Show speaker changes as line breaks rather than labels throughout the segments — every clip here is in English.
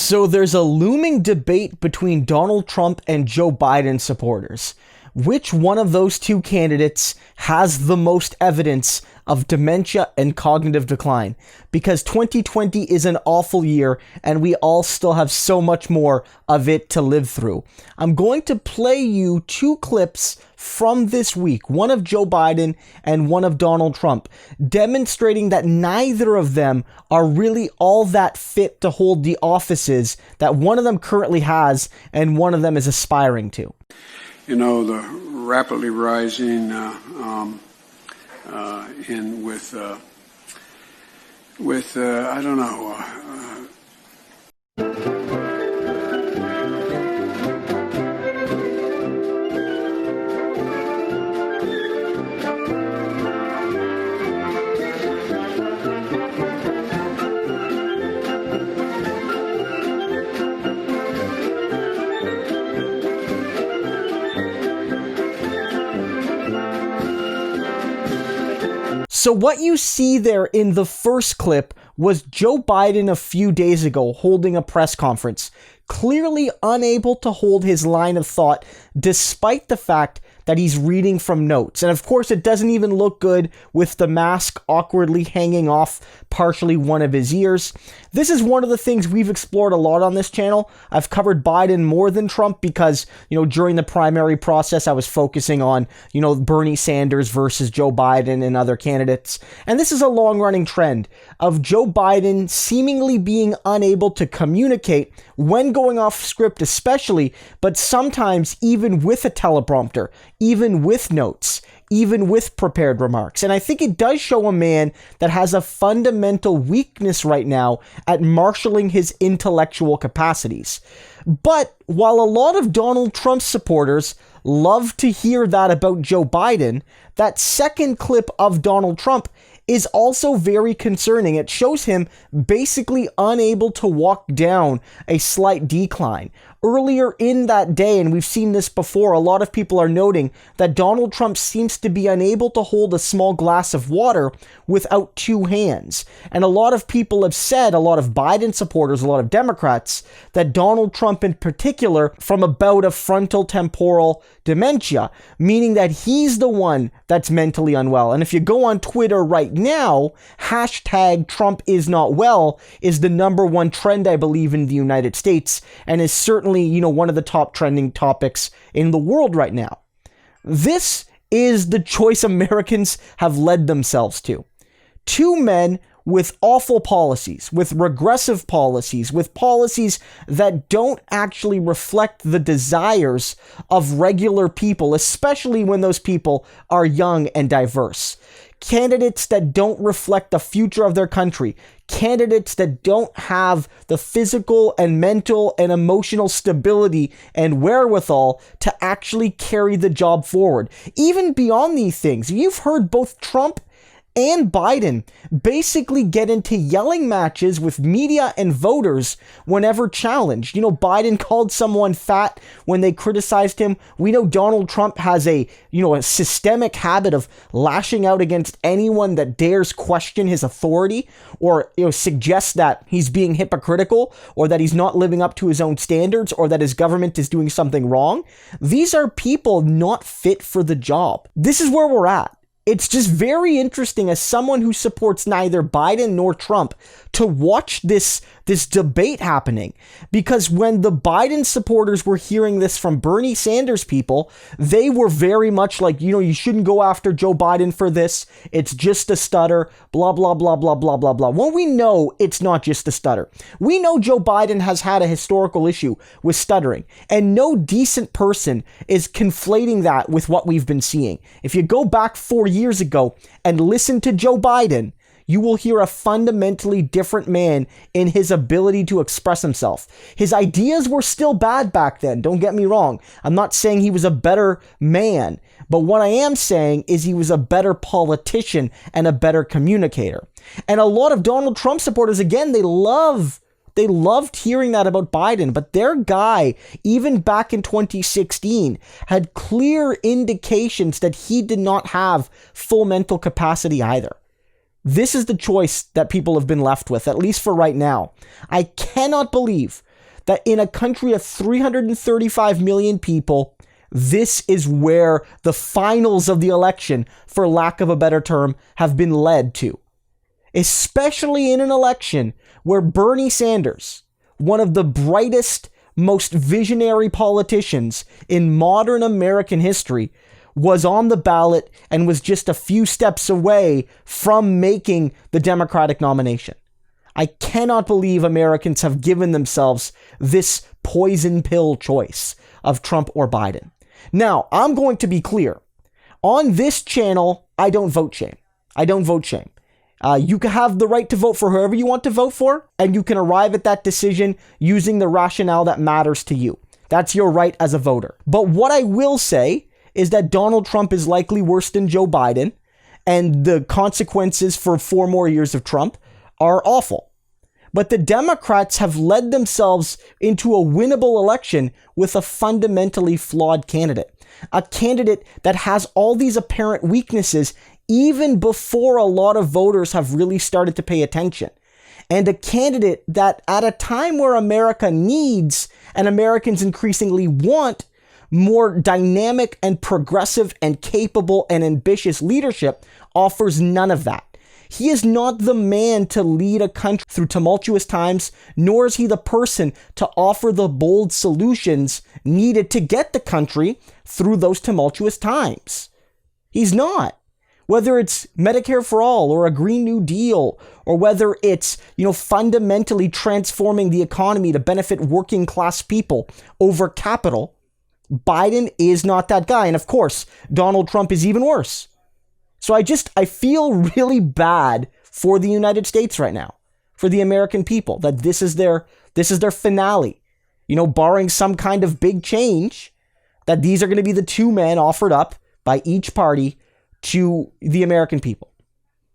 So there's a looming debate between Donald Trump and Joe Biden supporters. Which one of those two candidates has the most evidence of dementia and cognitive decline? Because 2020 is an awful year and we all still have so much more of it to live through. I'm going to play you two clips from this week, one of Joe Biden and one of Donald Trump, demonstrating that neither of them are really all that fit to hold the offices that one of them currently has and one of them is aspiring to.
You know, the rapidly rising I don't know.
So what you see there in the first clip was Joe Biden a few days ago holding a press conference, clearly unable to hold his line of thought despite the fact that he's reading from notes. And of course, it doesn't even look good with the mask awkwardly hanging off partially one of his ears. This is one of the things we've explored a lot on this channel. I've covered Biden more than Trump because, during the primary process, I was focusing on, Bernie Sanders versus Joe Biden and other candidates. And this is a long-running trend of Joe Biden seemingly being unable to communicate when going off script especially, but sometimes even with a teleprompter, even with notes, even with prepared remarks. And I think it does show a man that has a fundamental weakness right now at marshaling his intellectual capacities. But while a lot of Donald Trump supporters love to hear that about Joe Biden, that second clip of Donald Trump is also very concerning. It shows him basically unable to walk down a slight decline. Earlier in that day, and we've seen this before, a lot of people are noting that Donald Trump seems to be unable to hold a small glass of water without two hands. And a lot of people have said, a lot of Biden supporters, a lot of Democrats, that Donald Trump in particular from a bout of frontotemporal dementia, meaning that he's the one that's mentally unwell. And if you go on Twitter right now, hashtag Trump is not well is the number one trend, I believe, in the United States, and is certainly, one of the top trending topics in the world right now. This is the choice Americans have led themselves to. Two men with awful policies, with regressive policies, with policies that don't actually reflect the desires of regular people, especially when those people are young and diverse. Candidates that don't reflect the future of their country. Candidates that don't have the physical and mental and emotional stability and wherewithal to actually carry the job forward. Even beyond these things, you've heard both Trump and Biden basically get into yelling matches with media and voters whenever challenged. Biden called someone fat when they criticized him. We know Donald Trump has a systemic habit of lashing out against anyone that dares question his authority or, suggest that he's being hypocritical or that he's not living up to his own standards or that his government is doing something wrong. These are people not fit for the job. This is where we're at. It's just very interesting as someone who supports neither Biden nor Trump to watch this debate happening, because when the Biden supporters were hearing this from Bernie Sanders people, they were very much like, you shouldn't go after Joe Biden for this. It's just a stutter, blah, blah, blah, blah, blah, blah, blah. Well, we know it's not just a stutter. We know Joe Biden has had a historical issue with stuttering, and no decent person is conflating that with what we've been seeing. If you go back 4 years ago and listen to Joe Biden, you will hear a fundamentally different man in his ability to express himself. His ideas were still bad back then, don't get me wrong. I'm not saying he was a better man, but what I am saying is he was a better politician and a better communicator. And a lot of Donald Trump supporters, again, they loved hearing that about Biden, but their guy, even back in 2016, had clear indications that he did not have full mental capacity either. This is the choice that people have been left with, at least for right now. I cannot believe that in a country of 335 million people, this is where the finals of the election, for lack of a better term, have been led to. Especially in an election where Bernie Sanders, one of the brightest, most visionary politicians in modern American history, was on the ballot and was just a few steps away from making the Democratic nomination. I cannot believe Americans have given themselves this poison pill choice of Trump or Biden. Now, I'm going to be clear. On this channel, I don't vote shame. I don't vote shame. You can have the right to vote for whoever you want to vote for, and you can arrive at that decision using the rationale that matters to you. That's your right as a voter. But what I will say is that Donald Trump is likely worse than Joe Biden, and the consequences for 4 more years of Trump are awful. But the Democrats have led themselves into a winnable election with a fundamentally flawed candidate. A candidate that has all these apparent weaknesses even before a lot of voters have really started to pay attention. And a candidate that at a time where America needs and Americans increasingly want more dynamic and progressive and capable and ambitious leadership offers none of that. He is not the man to lead a country through tumultuous times, nor is he the person to offer the bold solutions needed to get the country through those tumultuous times. He's not. Whether it's Medicare for all or a Green New Deal, or whether it's, fundamentally transforming the economy to benefit working class people over capital, Biden is not that guy. And of course, Donald Trump is even worse. So I feel really bad for the United States right now, for the American people, that this is their finale. Barring some kind of big change, that these are going to be the 2 men offered up by each party to the American people.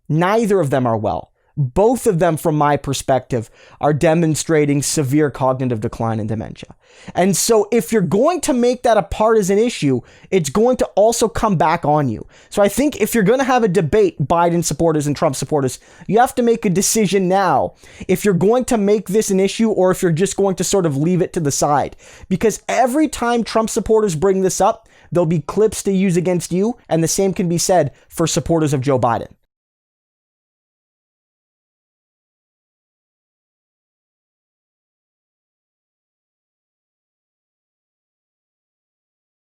Neither of them are well. Both of them, from my perspective, are demonstrating severe cognitive decline and dementia. And so if you're going to make that a partisan issue, it's going to also come back on you. So I think if you're going to have a debate, Biden supporters and Trump supporters, you have to make a decision now if you're going to make this an issue or if you're just going to sort of leave it to the side. Because every time Trump supporters bring this up, there'll be clips to use against you, and the same can be said for supporters of Joe Biden.